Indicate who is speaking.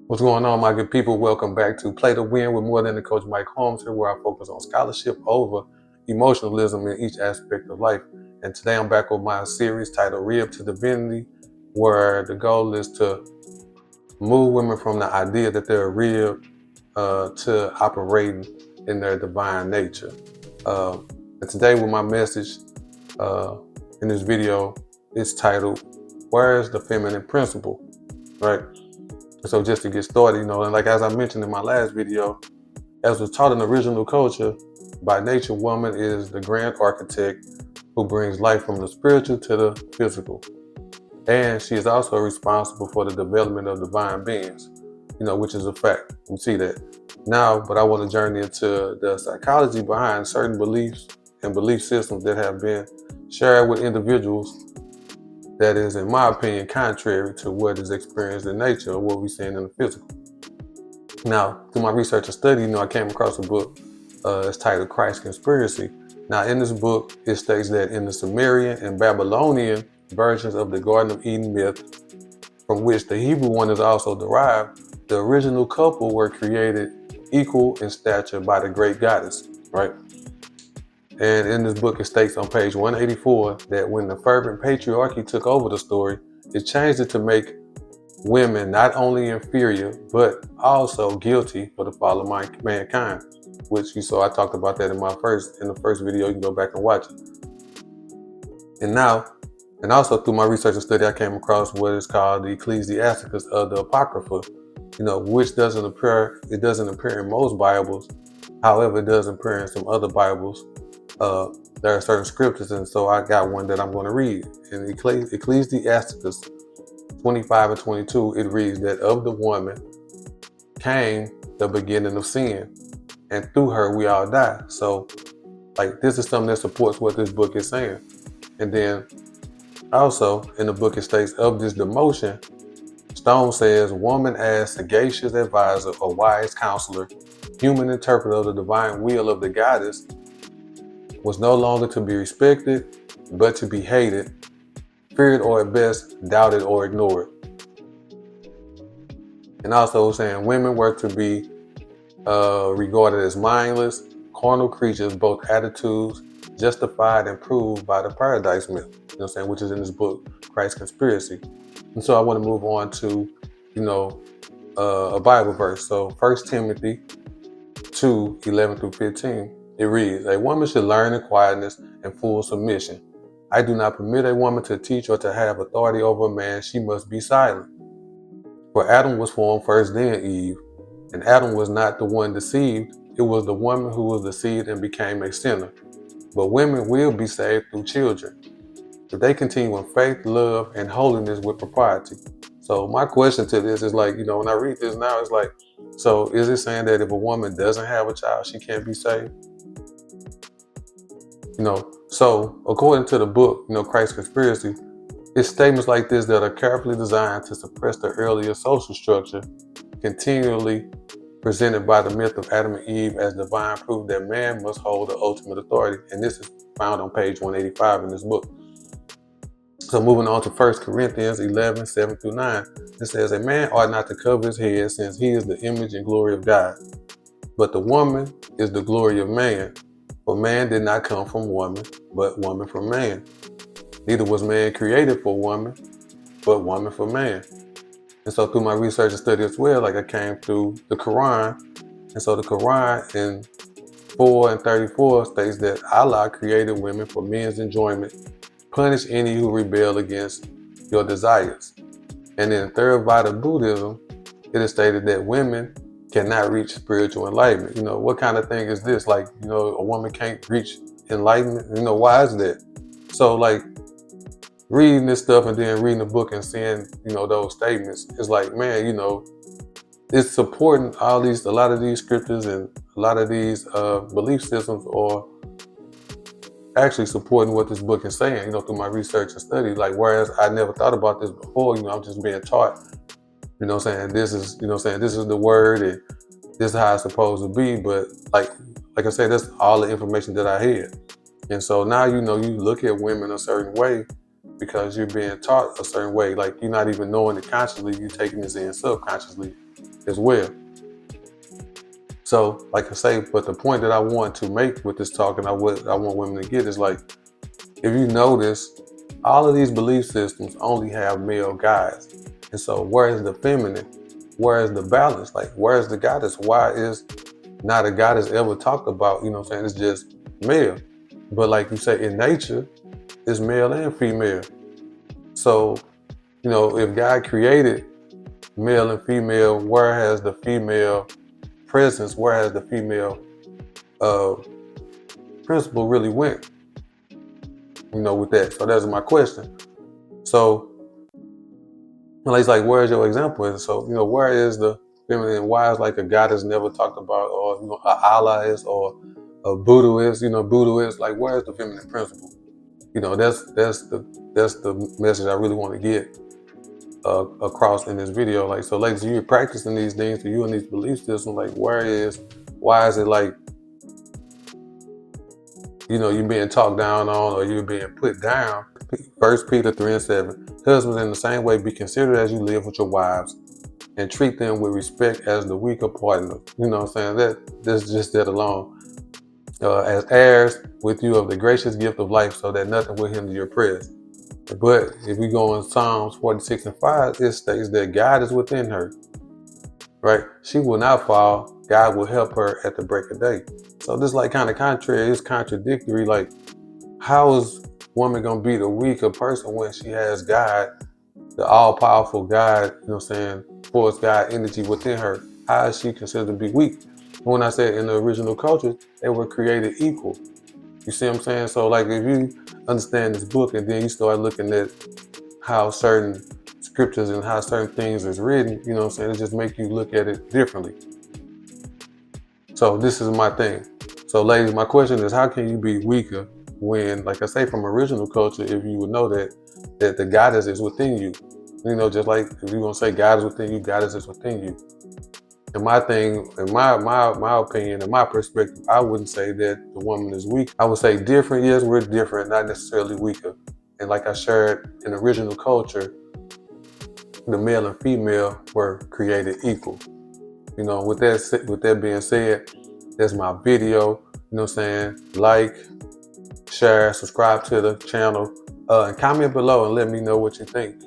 Speaker 1: What's going on, my good people? Welcome back to Play to Win with More Than the Coach Mike Holmes here, where I focus on scholarship over emotionalism in each aspect of life. And today I'm back with my series titled Ribs2Divinity, where the goal is to move women from the idea that they're a rib to operating in their divine nature. And today with my message in this video, it's titled, Where is the Feminine Principle? Right? So just to get started, and like as I mentioned in my last video, as was taught in original culture, by nature, woman is the grand architect who brings life from the spiritual to the physical. And she is also responsible for the development of divine beings, which is a fact. We see that. Now, but I want to journey into the psychology behind certain beliefs and belief systems that have been shared with individuals that is, in my opinion, contrary to what is experienced in nature or what we're seeing in the physical. Now, through my research and study, I came across a book it's titled Christ Conspiracy. Now, in this book, it states that in the Sumerian and Babylonian versions of the Garden of Eden myth, from which the Hebrew one is also derived, the original couple were created equal in stature by the great goddess, right? And in this book, it states on page 184 that when the fervent patriarchy took over the story, it changed it to make women not only inferior, but also guilty for the fall of mankind, which you saw I talked about that in the first video. You can go back and watch it. And also through my research and study, I came across what is called the Ecclesiasticus of the Apocrypha, which doesn't appear in most Bibles. However, it does appear in some other Bibles. There are certain scriptures, and so I got one that I'm going to read. In Ecclesiasticus 25 and 22, it reads that of the woman came the beginning of sin, and through her we all die. So, this is something that supports what this book is saying. And then also in the book it states, of this demotion, Stone says, woman as sagacious advisor or wise counselor, human interpreter of the divine will of the goddess, was no longer to be respected, but to be hated, feared, or at best doubted or ignored. And also saying women were to be regarded as mindless, carnal creatures, both attitudes justified and proved by the paradise myth, which is in this book, Christ Conspiracy. And so I want to move on to, a Bible verse. So 1 Timothy 2, 11 through 15. It reads, a woman should learn in quietness and full submission. I do not permit a woman to teach or to have authority over a man. She must be silent. For Adam was formed first, then Eve. And Adam was not the one deceived. It was the woman who was deceived and became a sinner. But women will be saved through children, if they continue in faith, love, and holiness with propriety. So my question to this is when I read this now, it's so is it saying that if a woman doesn't have a child, she can't be saved? So according to the book, Christ Conspiracy, it's statements like this that are carefully designed to suppress the earlier social structure, continually presented by the myth of Adam and Eve as divine proof that man must hold the ultimate authority. And this is found on page 185 in this book. So moving on to 1 Corinthians 11, 7 through 9, it says, a man ought not to cover his head, since he is the image and glory of God. But the woman is the glory of man. For man did not come from woman, but woman from man. Neither was man created for woman, but woman for man. And so through my research and study as well, I came through the Quran. And so the Quran in 4 and 34 states that Allah created women for men's enjoyment, punish any who rebel against your desires. And in third Veda Buddhism, it is stated that women cannot reach spiritual enlightenment. What kind of thing is this? A woman can't reach enlightenment? Why is that? So reading this stuff and then reading the book and seeing, those statements, it's man, it's supporting a lot of these scriptures, and a lot of these belief systems are actually supporting what this book is saying, through my research and study. Whereas I never thought about this before, I'm just being taught, this is the word and this is how it's supposed to be. But like I said, that's all the information that I had. And so now, you look at women a certain way because you're being taught a certain way. You're not even knowing it consciously, you're taking this in subconsciously. as well. So, like I say, but the point that I want to make with this talk, and I want women to get is like, if you notice, all of these belief systems only have male guides. And so where is the feminine? Where is the balance? Like, where is the goddess? Why is not a goddess ever talked about? You know what I'm saying? It's just male. But like you say, in nature, it's male and female. So, you know, if God created male and female, where has the female presence, where has the female principle really went? You know, with that. So that's my question. So, it's like, where's your example? And so, you know, where is the feminine? Why is like a goddess never talked about, or you know, a Allah is, or a Buddha is? You know, Buddha is like, where is the feminine principle? You know, that's the message I really want to get across in this video. Like, so, ladies, you're practicing these things, so you in these belief systems. Like, why is it like, you know, you're being talked down on, or you're being put down? 1 Peter 3 and 7. Husbands, in the same way, be considerate as you live with your wives, and treat them with respect as the weaker partner. You know what I'm saying? That's just that alone. As heirs with you of the gracious gift of life, so that nothing will hinder your prayers. But if we go in Psalms 46 and 5, it states that God is within her. Right? She will not fall. God will help her at the break of day. So this like kind of contrary, it's contradictory. Like, how is woman gonna be the weaker person when she has God, the all-powerful God, you know what I'm saying, force God energy within her? How is she considered to be weak? When I said in the original culture, they were created equal. You see what I'm saying? So like, if you understand this book and then you start looking at how certain scriptures and how certain things is written, you know what I'm saying, it just make you look at it differently. So this is my thing. So ladies, my question is, how can you be weaker when, like I say, from original culture, if you would know that the goddess is within you? You know, just like if you're gonna say God is within you, goddess is within you. And my thing, in my opinion, in my perspective, I wouldn't say that the woman is weak. I would say different. Yes, we're different, not necessarily weaker. And like I shared, in original culture, the male and female were created equal. You know, with that being said, that's my video. You know what I'm saying? Like, share, subscribe to the channel, and comment below and let me know what you think.